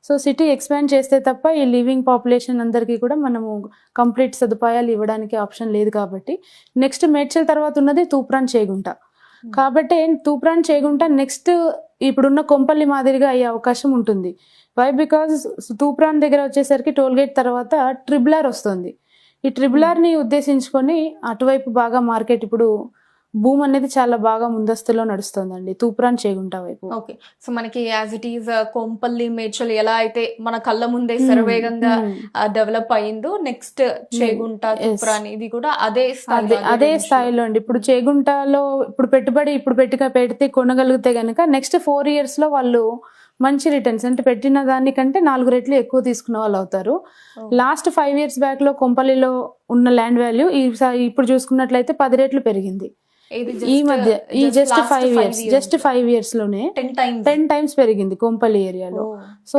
So city expand చేస్తే తప్ప ఈ లివింగ్ పాపులేషన్ అందరికీ కూడా మనము కంప్లీట్ సదుపాయాలు ఇవ్వడానికి ఆప్షన్ లేదు కాబట్టి నెక్స్ట్ మేడ్చల్ తర్వాత ఉన్నది తూప్రాన్ చేగుంట. కాబట్టి తూప్రాన్ చేగుంట నెక్స్ట్ ఇప్పుడున్న కొంపల్లి మాదిరిగా అయ్యే అవకాశం ఉంటుంది. వై బికాజ్ తూప్రాన్ దగ్గర వచ్చేసరికి టోల్గేట్ తర్వాత ట్రిబులార్ వస్తుంది. ఈ ట్రిబులార్ని ఉద్దేశించుకొని అటువైపు బాగా మార్కెట్ ఇప్పుడు భూమి అనేది చాలా బాగా ముందస్తులో నడుస్తుందండి తూప్రాన్ చేగుంట వైపు. ఓకే, సో మనకి as it is Kompally Medchal ఎలా అయితే మన కళ్ళ ముందే శరవేగంగా డెవలప్ అయ్యిందో నెక్స్ట్ చేగుంట తూప్రాన్ ఇది కూడా అదే స్థాయిలో అండి. ఇప్పుడు చేగుంటలో ఇప్పుడు పెట్టుబడి పెడితే కొనగలిగితే గనక నెక్స్ట్ 4 years లో వాళ్ళు మంచి రిటర్న్స్ అంటే పెట్టిన దానికంటే 4 రెట్లు ఎక్కువ తీసుకున్న వాళ్ళు అవుతారు. లాస్ట్ 5 years బ్యాక్ లో కొంపల్లిలో ఉన్న ల్యాండ్ వాల్యూ ఇప్పుడు చూసుకున్నట్లయితే 10 రెట్లు పెరిగింది. ఈ మధ్య ఈ జస్ట్ 5 years లోనే 10 times పెరిగింది కొంపల్లి ఏరియాలో. సో